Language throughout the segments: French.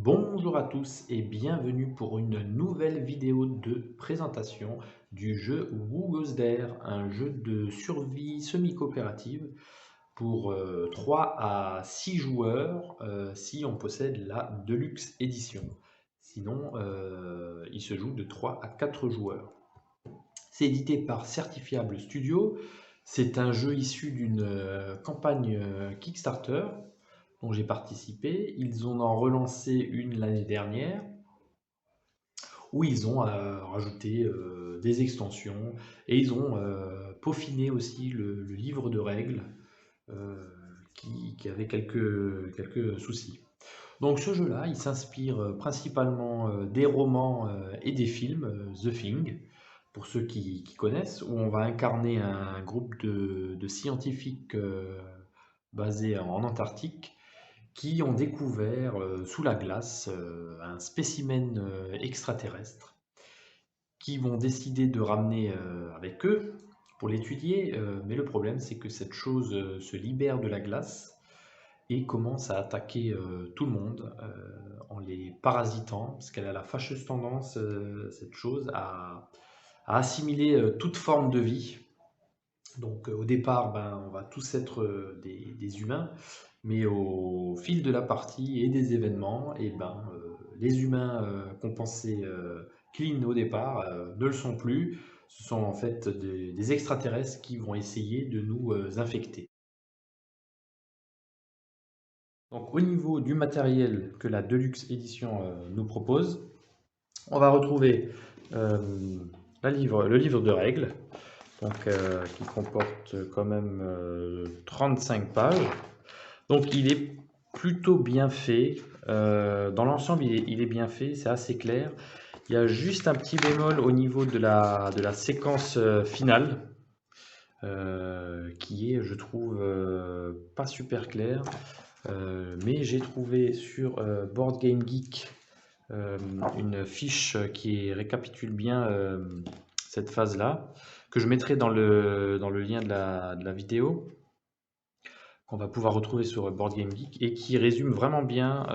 Bonjour à tous et bienvenue pour une nouvelle vidéo de présentation du jeu Who Goes There, un jeu de survie semi-coopérative pour 3 à 6 joueurs si on possède la Deluxe Edition. Sinon, il se joue de 3 à 4 joueurs. C'est édité par Certifiable Studio. C'est un jeu issu d'une campagne Kickstarter dont j'ai participé. Ils en ont relancé une l'année dernière où ils ont rajouté des extensions et ils ont peaufiné aussi le livre de règles euh, qui avait quelques soucis. Donc ce jeu-là, il s'inspire principalement des romans et des films, The Thing, pour ceux qui connaissent, où on va incarner un groupe de scientifiques basés en Antarctique qui ont découvert sous la glace un spécimen extraterrestre, qui vont décider de ramener avec eux pour l'étudier, mais le problème c'est que cette chose se libère de la glace et commence à attaquer tout le monde en les parasitant, parce qu'elle a la fâcheuse tendance, cette chose, à assimiler toute forme de vie. Donc au départ, ben, on va tous être des humains, mais au fil de la partie et des événements, et ben, les humains qu'on pensait clean au départ ne le sont plus. Ce sont en fait des extraterrestres qui vont essayer de nous infecter. Donc au niveau du matériel que la Deluxe Edition nous propose, on va retrouver euh, le livre de règles, donc, qui comporte quand même 35 pages. Donc il est plutôt bien fait. Dans l'ensemble, il est bien fait, c'est assez clair. Il y a juste un petit bémol au niveau de la séquence finale, qui est, je trouve, pas super clair. Mais j'ai trouvé sur Board Game Geek une fiche qui récapitule bien cette phase-là, que je mettrai dans le lien de la vidéo, qu'on va pouvoir retrouver sur Board Game Geek, et qui résume vraiment bien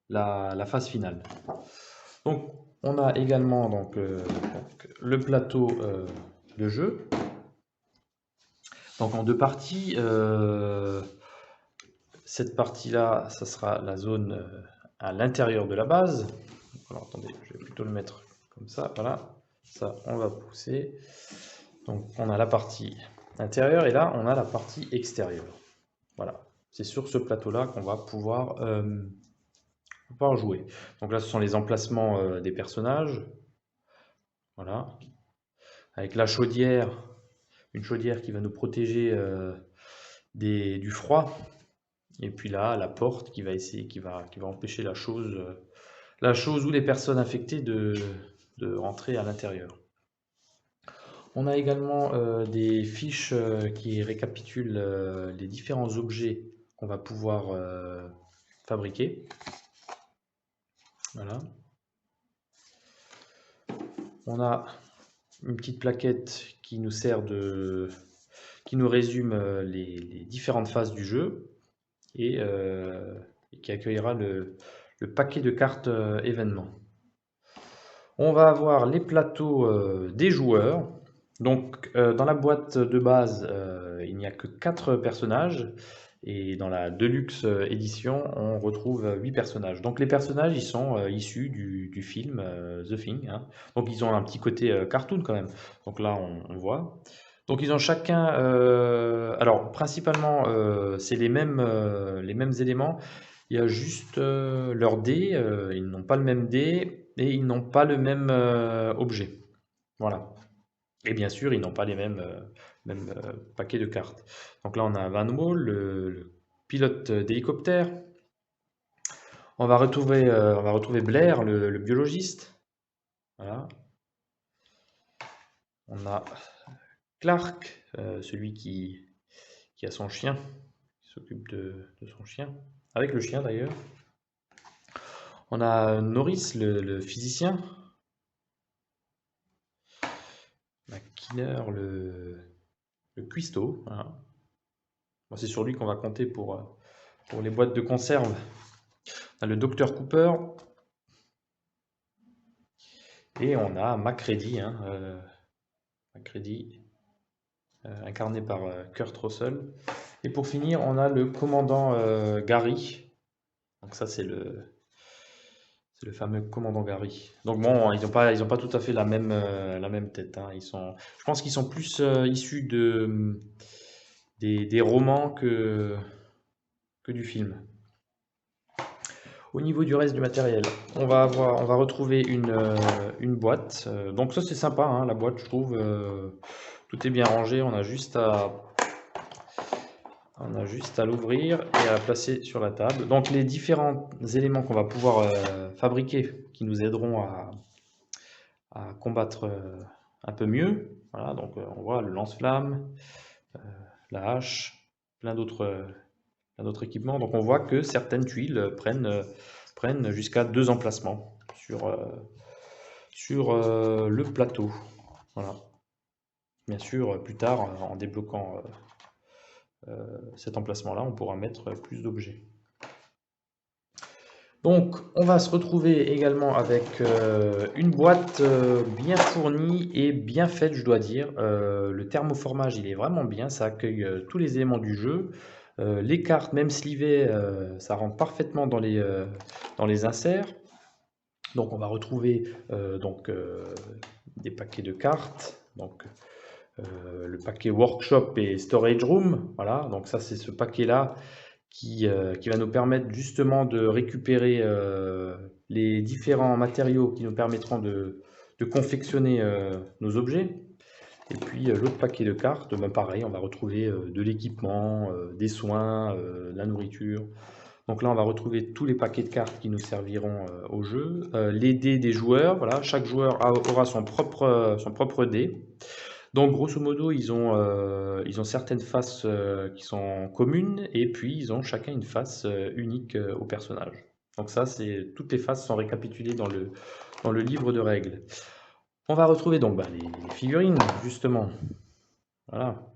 la phase finale. Donc, on a également donc, le plateau de jeu, donc en deux parties. Cette partie-là, ça sera la zone à l'intérieur de la base. Alors attendez, je vais plutôt le mettre comme ça, voilà. Ça, on va pousser. Donc on a la partie intérieure et là, on a la partie extérieure. Voilà. C'est sur ce plateau-là qu'on va pouvoir jouer. Donc là, ce sont les emplacements des personnages. Voilà. Avec la chaudière, une chaudière qui va nous protéger du froid. Et puis là, la porte qui va essayer, qui va empêcher la chose ou les personnes infectées de rentrer à l'intérieur. On a également des fiches qui récapitulent les différents objets qu'on va pouvoir fabriquer. Voilà. On a une petite plaquette qui nous sert qui nous résume les différentes phases du jeu et qui accueillera le paquet de cartes événements. On va avoir les plateaux des joueurs. Donc, dans la boîte de base, il n'y a que 4 personnages. Et dans la Deluxe édition, on retrouve 8 personnages. Donc, les personnages, ils sont issus du film The Thing, hein. Donc, ils ont un petit côté cartoon quand même. Donc là, on voit. Donc, ils ont chacun. Alors, principalement, c'est les mêmes éléments. Il y a juste leurs dés, ils n'ont pas le même dé et ils n'ont pas le même objet. Voilà. Et bien sûr, ils n'ont pas les mêmes paquets de cartes. Donc là, on a Van Wall, le pilote d'hélicoptère. On va retrouver Blair, le biologiste. Voilà. On a Clark, celui qui a son chien, qui s'occupe de son chien, avec le chien d'ailleurs. On a Norris, le physicien. McKinner, le cuistot. Voilà. Bon, c'est sur lui qu'on va compter pour les boîtes de conserve. On a le Dr Cooper et on a Macready, hein, Macready, incarné par Kurt Russell. Et pour finir, on a le commandant Gary. Donc ça, c'est le fameux commandant Gary. Donc bon, ils ont pas tout à fait la même tête, hein. Je pense qu'ils sont plus issus des romans que du film. Au niveau du reste du matériel, on va retrouver une boîte. Donc ça c'est sympa, hein, la boîte, je trouve. Tout est bien rangé. On a juste à l'ouvrir et à la placer sur la table. Donc les différents éléments qu'on va pouvoir fabriquer qui nous aideront à combattre un peu mieux. Voilà, donc on voit le lance-flamme, la hache, plein d'autres équipements. Donc on voit que certaines tuiles prennent jusqu'à 2 emplacements sur le plateau. Voilà. Bien sûr, plus tard, en débloquant cet emplacement-là, on pourra mettre plus d'objets. Donc, on va se retrouver également avec une boîte bien fournie et bien faite, je dois dire. Le thermoformage, il est vraiment bien, ça accueille tous les éléments du jeu. Les cartes, même slivées, ça rentre parfaitement dans les inserts. Donc, on va retrouver des paquets de cartes. Donc, le paquet Workshop et Storage Room. Voilà, donc ça, c'est ce paquet-là qui va nous permettre justement de récupérer les différents matériaux qui nous permettront de confectionner nos objets. Et puis l'autre paquet de cartes, ben pareil, on va retrouver de l'équipement, des soins, de la nourriture. Donc là, on va retrouver tous les paquets de cartes qui nous serviront au jeu. Les dés des joueurs, voilà, chaque joueur aura son propre dé. Donc, grosso modo, ils ont certaines faces qui sont communes et puis ils ont chacun une face unique au personnage. Donc ça, toutes les faces sont récapitulées dans le livre de règles. On va retrouver donc les figurines, justement. Voilà.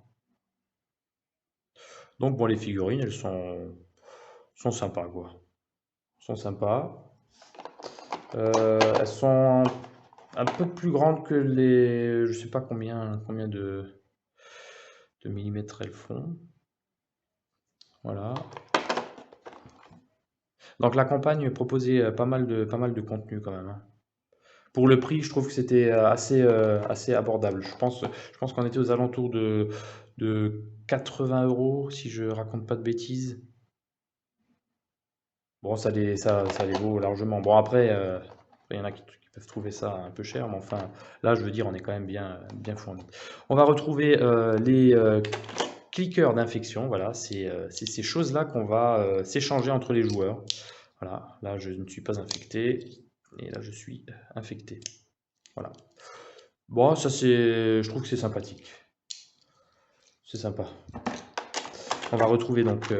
Donc bon, les figurines, elles sont sympas, quoi. Sont sympas. Elles sont un peu plus grandes que je sais pas combien de millimètres elles font. Voilà. Donc la campagne proposait pas mal de contenu quand même, hein. Pour le prix, je trouve que c'était assez abordable. Je pense qu'on était aux alentours de 80 € si je raconte pas de bêtises. Bon, ça les vaut largement. Bon, après, il y en a qui peuvent trouver ça un peu cher, mais enfin, là, je veux dire, on est quand même bien fourni. On va retrouver les cliqueurs d'infection. Voilà, c'est ces choses-là qu'on va s'échanger entre les joueurs. Voilà, là, je ne suis pas infecté, et là, je suis infecté. Voilà. Bon, ça, je trouve que c'est sympathique. C'est sympa. On va retrouver donc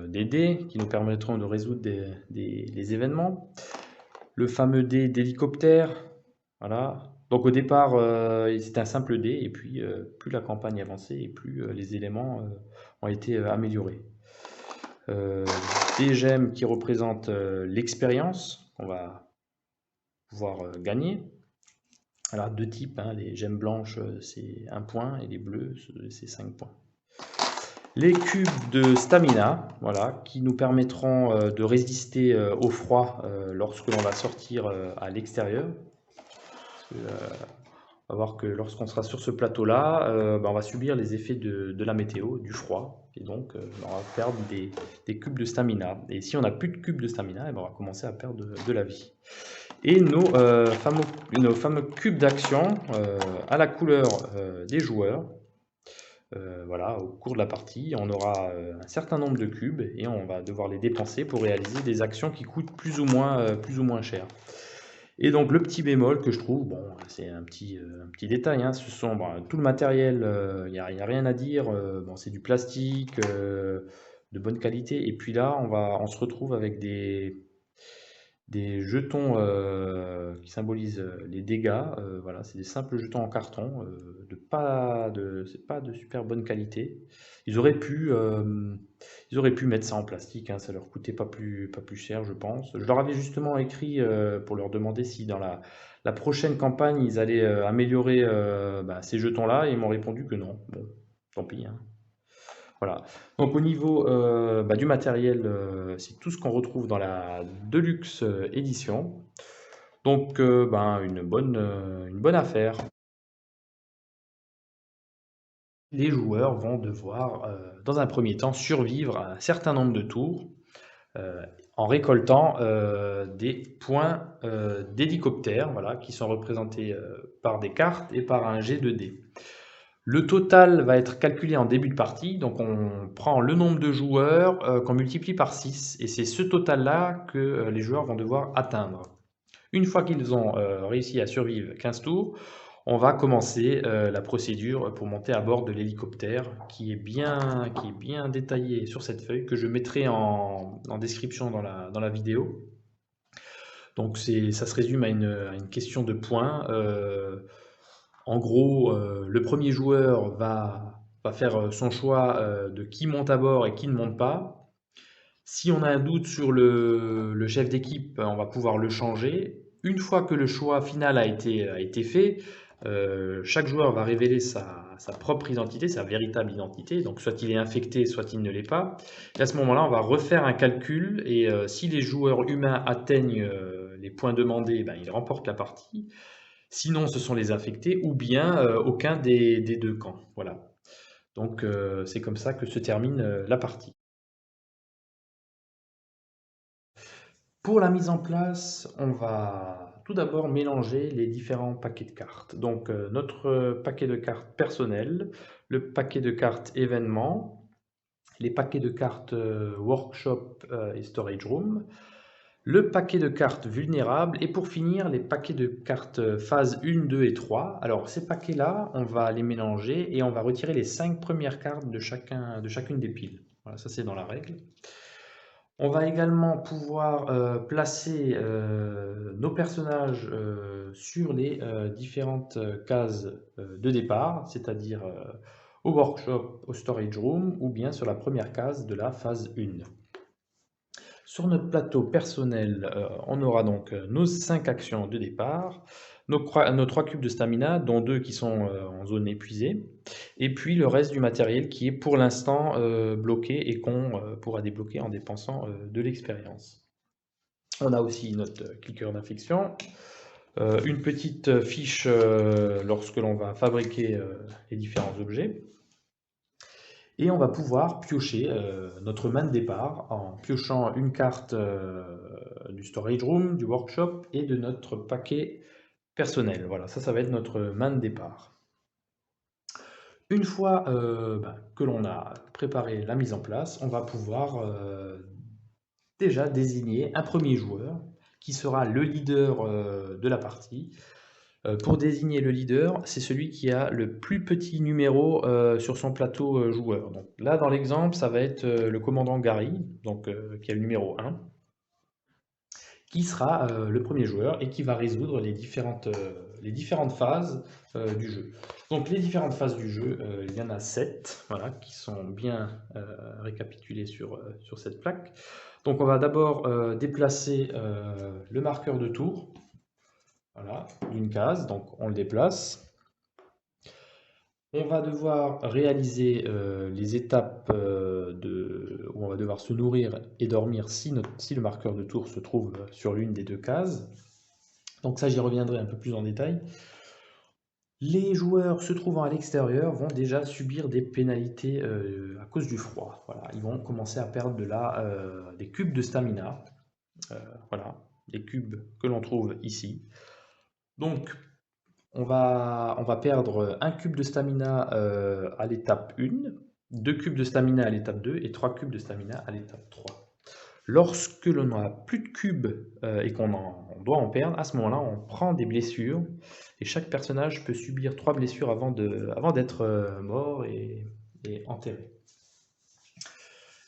des dés qui nous permettront de résoudre les événements. Le fameux dé d'hélicoptère. Voilà. Donc au départ, c'était un simple dé, et puis plus la campagne avançait, et plus les éléments ont été améliorés. Des gemmes qui représentent l'expérience qu'on va pouvoir gagner. Alors, 2 types, hein, les gemmes blanches, c'est 1 point, et les bleues, c'est 5 points. Les cubes de stamina, voilà, qui nous permettront de résister au froid lorsque l'on va sortir à l'extérieur. On va voir que lorsqu'on sera sur ce plateau-là, on va subir les effets de la météo, du froid, et donc on va perdre des cubes de stamina. Et si on n'a plus de cubes de stamina, on va commencer à perdre de la vie. Et nos fameux cubes d'action à la couleur des joueurs. Voilà, au cours de la partie, on aura un certain nombre de cubes et on va devoir les dépenser pour réaliser des actions qui coûtent plus ou moins cher. Et donc le petit bémol que je trouve, bon, c'est un petit détail, hein, ce sont tout le matériel, il n'y a rien à dire, bon, c'est du plastique de bonne qualité, et puis là on se retrouve avec des des jetons qui symbolisent les dégâts. Voilà, c'est des simples jetons en carton, c'est pas de super bonne qualité. Ils auraient pu mettre ça en plastique, hein, ça leur coûtait pas plus cher, je pense. Je leur avais justement écrit pour leur demander si dans la prochaine campagne ils allaient améliorer ces jetons-là, et ils m'ont répondu que non. Bon, tant pis, hein. Voilà. Donc au niveau du matériel, c'est tout ce qu'on retrouve dans la Deluxe édition. Donc une bonne affaire. Les joueurs vont devoir, dans un premier temps, survivre à un certain nombre de tours euh, en récoltant des points d'hélicoptère, voilà, qui sont représentés par des cartes et par un jet de dés. Le total va être calculé en début de partie, donc on prend le nombre de joueurs qu'on multiplie par 6, et c'est ce total-là que les joueurs vont devoir atteindre. Une fois qu'ils ont réussi à survivre 15 tours, on va commencer la procédure pour monter à bord de l'hélicoptère qui est bien détaillé sur cette feuille que je mettrai en description dans la vidéo. Donc ça se résume à une question de points. En gros, le premier joueur va faire son choix de qui monte à bord et qui ne monte pas. Si on a un doute sur le chef d'équipe, on va pouvoir le changer. Une fois que le choix final a été fait, chaque joueur va révéler sa propre identité, sa véritable identité. Donc soit il est infecté, soit il ne l'est pas. Et à ce moment-là, on va refaire un calcul. Et si les joueurs humains atteignent les points demandés, ben, ils remportent la partie. Sinon, ce sont les infectés ou bien aucun des deux camps. Voilà. Donc c'est comme ça que se termine la partie. Pour la mise en place, on va tout d'abord mélanger les différents paquets de cartes. Donc notre paquet de cartes personnel, le paquet de cartes événements, les paquets de cartes workshop et storage room, le paquet de cartes vulnérables et pour finir les paquets de cartes phase 1, 2 et 3. Alors ces paquets-là, on va les mélanger et on va retirer les 5 premières cartes de chacune des piles. Voilà, ça c'est dans la règle. On va également pouvoir placer nos personnages sur les différentes cases de départ, c'est-à-dire au workshop, au storage room ou bien sur la première case de la phase 1. Sur notre plateau personnel, on aura donc nos 5 actions de départ, nos 3 cubes de stamina, dont 2 qui sont en zone épuisée, et puis le reste du matériel qui est pour l'instant bloqué et qu'on pourra débloquer en dépensant de l'expérience. On a aussi notre cliqueur d'infection, une petite fiche lorsque l'on va fabriquer les différents objets. Et on va pouvoir piocher notre main de départ en piochant une carte du storage room, du workshop et de notre paquet personnel. Voilà, ça va être notre main de départ. Une fois que l'on a préparé la mise en place, on va pouvoir déjà désigner un premier joueur qui sera le leader de la partie. Pour désigner le leader, c'est celui qui a le plus petit numéro sur son plateau joueur. Donc là, dans l'exemple, ça va être le commandant Gary, donc, qui a le numéro 1, qui sera le premier joueur et qui va résoudre les différentes phases du jeu. Donc les différentes phases du jeu, il y en a 7, voilà, qui sont bien récapitulées sur cette plaque. Donc on va d'abord déplacer le marqueur de tour. Voilà, d'une case, donc on le déplace. On va devoir réaliser les étapes où on va devoir se nourrir et dormir si le marqueur de tour se trouve sur l'une des deux cases. Donc ça, j'y reviendrai un peu plus en détail. Les joueurs se trouvant à l'extérieur vont déjà subir des pénalités à cause du froid. Voilà, ils vont commencer à perdre des cubes de stamina. Voilà, les cubes que l'on trouve ici. Donc, on va perdre un cube de stamina à l'étape 1, 2 cubes de stamina à l'étape 2 et 3 cubes de stamina à l'étape 3. Lorsque l'on n'a plus de cubes et qu'on doit en perdre, à ce moment-là, on prend des blessures et chaque personnage peut subir 3 blessures avant d'être mort et enterré.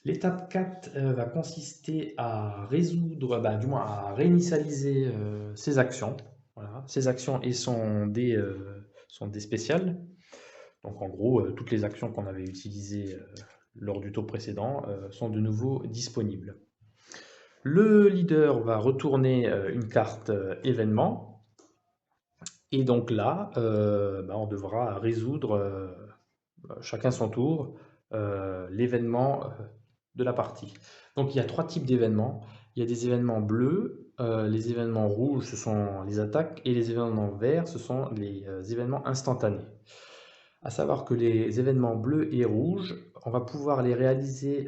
L'étape 4 va consister à résoudre, du moins à réinitialiser ces actions. Voilà. Ces actions et sont des spéciales. Donc en gros, toutes les actions qu'on avait utilisées lors du tour précédent sont de nouveau disponibles. Le leader va retourner une carte événement. Et donc là, on devra résoudre chacun son tour l'événement de la partie. Donc il y a trois types d'événements. Il y a des événements bleus, les événements rouges, ce sont les attaques, et les événements verts, ce sont les événements instantanés. À savoir que les événements bleus et rouges, on va pouvoir les réaliser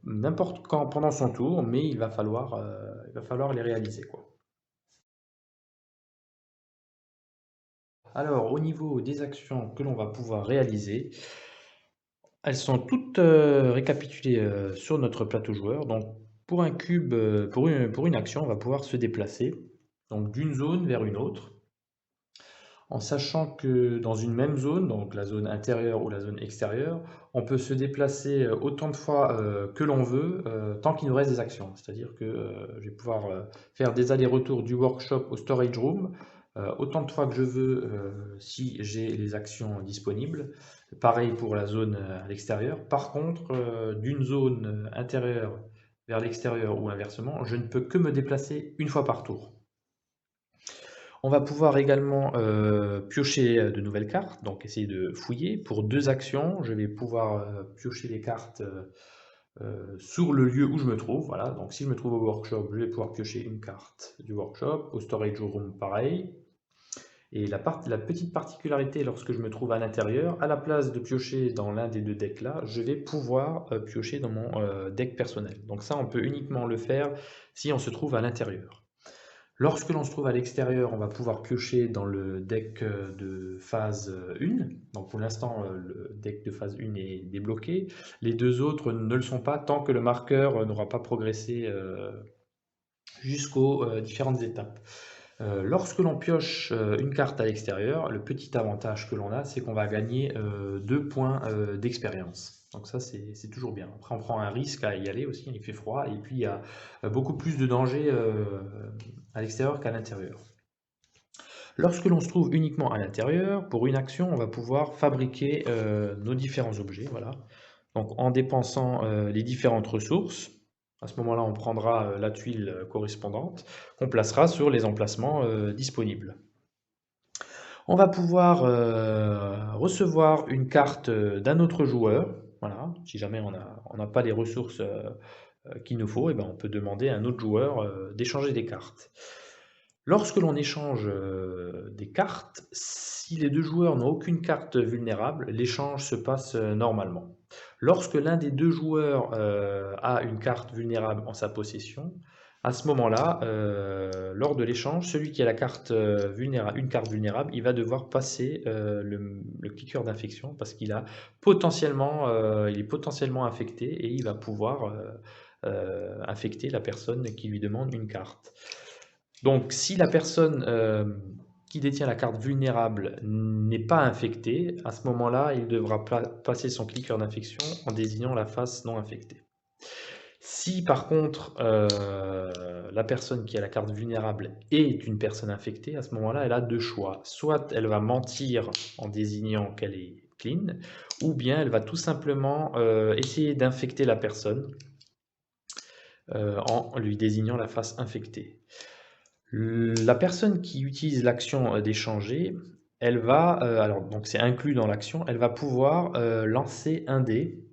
n'importe quand pendant son tour, mais il va falloir les réaliser, quoi. Alors, au niveau des actions que l'on va pouvoir réaliser, elles sont toutes récapitulées sur notre plateau joueur. Donc, pour un cube, pour une action, on va pouvoir se déplacer donc d'une zone vers une autre, en sachant que dans une même zone, donc la zone intérieure ou la zone extérieure, on peut se déplacer autant de fois que l'on veut, tant qu'il nous reste des actions. C'est-à-dire que je vais pouvoir faire des allers-retours du workshop au storage room, autant de fois que je veux si j'ai les actions disponibles. Pareil pour la zone à l'extérieur. Par contre, d'une zone intérieure vers l'extérieur ou inversement, je ne peux que me déplacer une fois par tour. On va pouvoir également piocher de nouvelles cartes, donc essayer de fouiller. Pour deux actions, je vais pouvoir piocher les cartes sur le lieu où je me trouve. Voilà. Donc si je me trouve au workshop, je vais pouvoir piocher une carte du workshop. Au storage room, pareil. Et la petite particularité lorsque je me trouve à l'intérieur, à la place de piocher dans l'un des deux decks là, je vais pouvoir piocher dans mon deck personnel. Donc ça, on peut uniquement le faire si on se trouve à l'intérieur. Lorsque l'on se trouve à l'extérieur, on va pouvoir piocher dans le deck de phase 1. Donc pour l'instant, le deck de phase 1 est débloqué. Les deux autres ne le sont pas tant que le marqueur n'aura pas progressé jusqu'aux différentes étapes. Lorsque l'on pioche une carte à l'extérieur, le petit avantage que l'on a, c'est qu'on va gagner 2 points d'expérience. Donc ça, c'est toujours bien. Après, on prend un risque à y aller aussi, il fait froid, et puis il y a beaucoup plus de danger à l'extérieur qu'à l'intérieur. Lorsque l'on se trouve uniquement à l'intérieur, pour une action, on va pouvoir fabriquer nos différents objets. Voilà. Donc en dépensant les différentes ressources, à ce moment-là, on prendra la tuile correspondante qu'on placera sur les emplacements disponibles. On va pouvoir recevoir une carte d'un autre joueur. Voilà. Si jamais on n'a pas les ressources qu'il nous faut, et ben on peut demander à un autre joueur d'échanger des cartes. Lorsque l'on échange des cartes, si les deux joueurs n'ont aucune carte vulnérable, l'échange se passe normalement. Lorsque l'un des deux joueurs a une carte vulnérable en sa possession, à ce moment-là, lors de l'échange, celui qui a la carte une carte vulnérable, il va devoir passer le clicker d'infection parce qu'il il est potentiellement infecté et il va pouvoir infecter la personne qui lui demande une carte. Donc, si la personne qui détient la carte vulnérable n'est pas infectée, à ce moment-là, il devra passer son clicker d'infection en désignant la face non infectée. Si par contre la personne qui a la carte vulnérable est une personne infectée, à ce moment-là, elle a deux choix. Soit elle va mentir en désignant qu'elle est clean, ou bien elle va tout simplement essayer d'infecter la personne en lui désignant la face infectée. La personne qui utilise l'action d'échanger, elle va, alors donc c'est inclus dans l'action, elle va pouvoir lancer un dé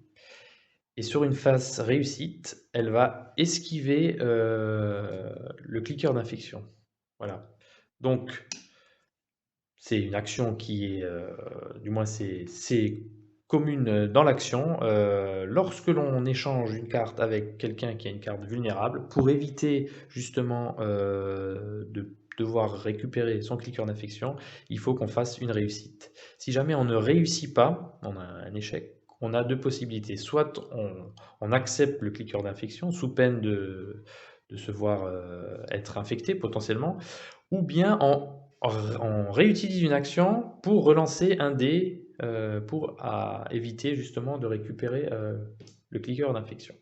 et sur une face réussite, elle va esquiver le clicker d'infection. Voilà. Donc c'est une action qui est, du moins c'est commune dans l'action. Lorsque l'on échange une carte avec quelqu'un qui a une carte vulnérable, pour éviter justement de devoir récupérer son clicker d'infection, il faut qu'on fasse une réussite. Si jamais on ne réussit pas, on a un échec, on a deux possibilités. Soit on accepte le clicker d'infection sous peine de se voir être infecté potentiellement, ou bien on réutilise une action pour relancer un dé pour éviter justement de récupérer le cliqueur d'infection.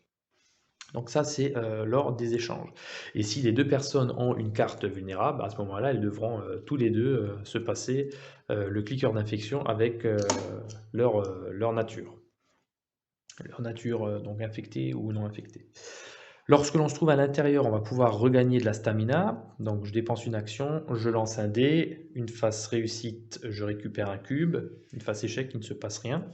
Donc ça, c'est lors des échanges. Et si les deux personnes ont une carte vulnérable, à ce moment-là, elles devront tous les deux se passer le cliqueur d'infection avec leur nature. Leur nature donc infectée ou non infectée. Lorsque l'on se trouve à l'intérieur, on va pouvoir regagner de la stamina. Donc je dépense une action, je lance un dé, une phase réussite, je récupère un cube, une phase échec, il ne se passe rien.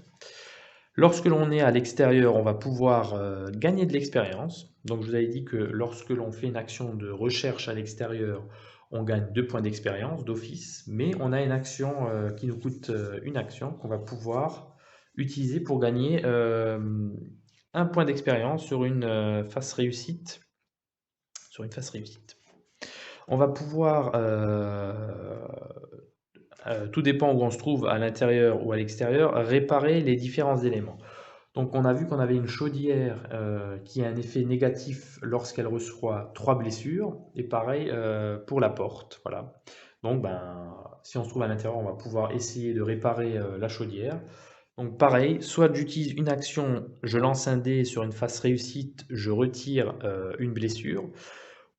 Lorsque l'on est à l'extérieur, on va pouvoir gagner de l'expérience. Donc je vous avais dit que lorsque l'on fait une action de recherche à l'extérieur, on gagne 2 points d'expérience d'office, mais on a une action qui nous coûte une action qu'on va pouvoir utiliser pour gagner un point d'expérience sur une phase réussite. On va pouvoir tout dépend où on se trouve, à l'intérieur ou à l'extérieur, réparer les différents éléments. Donc on a vu qu'on avait une chaudière qui a un effet négatif lorsqu'elle reçoit 3 blessures, et pareil pour la porte. Voilà. Donc si on se trouve à l'intérieur, on va pouvoir essayer de réparer la chaudière. Donc pareil, soit j'utilise une action, je lance un dé sur une phase réussite, je retire une blessure,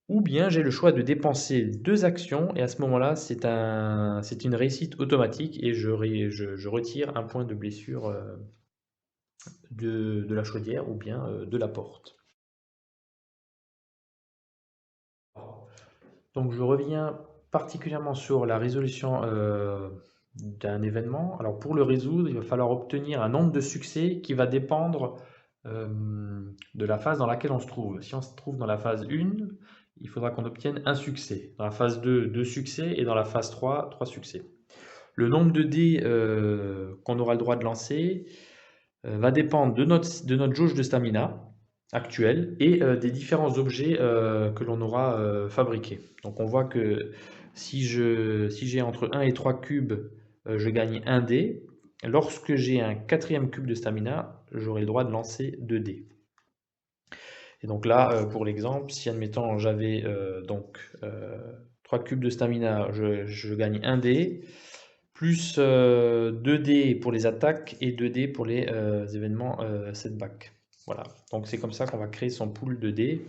ou bien j'ai le choix de dépenser 2 actions et à ce moment-là, c'est une réussite automatique et je retire un point de blessure de la chaudière ou bien de la porte. Donc je reviens particulièrement sur la résolution d'un événement. Alors pour le résoudre, il va falloir obtenir un nombre de succès qui va dépendre de la phase dans laquelle on se trouve. Si on se trouve dans la phase 1, il faudra qu'on obtienne un succès. Dans la phase 2, 2 succès. Et dans la phase 3, 3 succès. Le nombre de dés qu'on aura le droit de lancer va dépendre de notre jauge de stamina actuelle et des différents objets que l'on aura fabriqués. Donc on voit que si j'ai entre 1 et 3 cubes, je gagne 1 dé. Lorsque j'ai un 4e cube de stamina, j'aurai le droit de lancer 2 dés. Et donc là, pour l'exemple, si admettons j'avais 3 cubes de stamina, je gagne 1 dé, plus 2 dés pour les attaques et 2 dés pour les événements setback. Voilà, donc c'est comme ça qu'on va créer son pool de dés.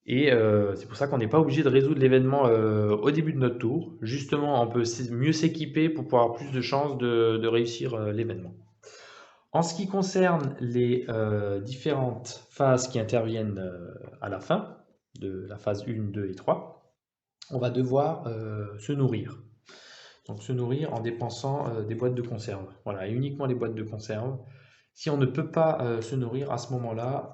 Et c'est pour ça qu'on n'est pas obligé de résoudre l'événement au début de notre tour. Justement, on peut mieux s'équiper pour pouvoir avoir plus de chances de réussir l'événement. En ce qui concerne les différentes phases qui interviennent à la fin, de la phase 1, 2 et 3, on va devoir se nourrir. Donc se nourrir en dépensant des boîtes de conserve. Voilà, et uniquement les boîtes de conserve. Si on ne peut pas se nourrir à ce moment-là,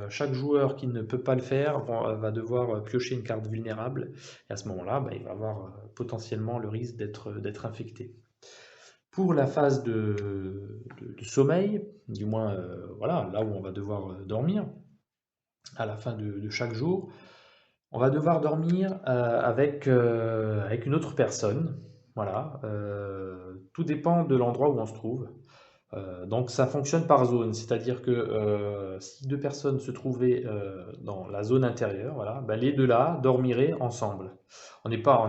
chaque joueur qui ne peut pas le faire va devoir piocher une carte vulnérable. Et à ce moment-là, il va avoir potentiellement le risque d'être infecté. Pour la phase de sommeil, du moins voilà, là où on va devoir dormir, à la fin de chaque jour, on va devoir dormir avec une autre personne. Voilà, tout dépend de l'endroit où on se trouve. Donc ça fonctionne par zone, c'est-à-dire que si 2 personnes se trouvaient dans la zone intérieure, voilà, les 2 là dormiraient ensemble. On n'est pas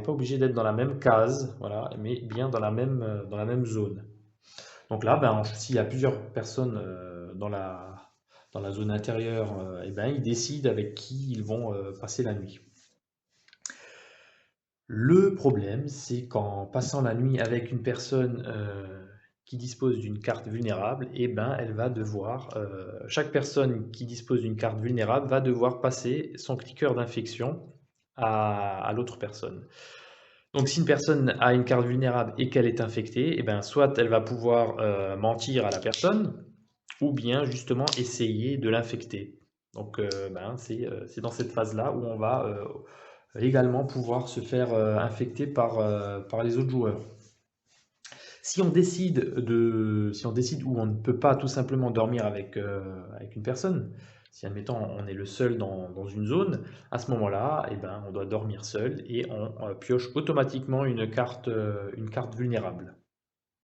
obligé d'être dans la même case, voilà, mais bien dans la même zone. Donc là, s'il y a plusieurs personnes dans la zone intérieure, ils décident avec qui ils vont passer la nuit. Le problème, c'est qu'en passant la nuit avec une personne qui dispose d'une carte vulnérable, elle va devoir, chaque personne qui dispose d'une carte vulnérable va devoir passer son cliqueur d'infection à l'autre personne. Donc si une personne a une carte vulnérable et qu'elle est infectée, soit elle va pouvoir mentir à la personne, ou bien justement essayer de l'infecter. Donc c'est dans cette phase-là où on va également pouvoir se faire infecter par les autres joueurs. Si on décide où on ne peut pas tout simplement dormir avec une personne, si admettons on est le seul dans une zone, à ce moment-là, on doit dormir seul et on pioche automatiquement une carte vulnérable.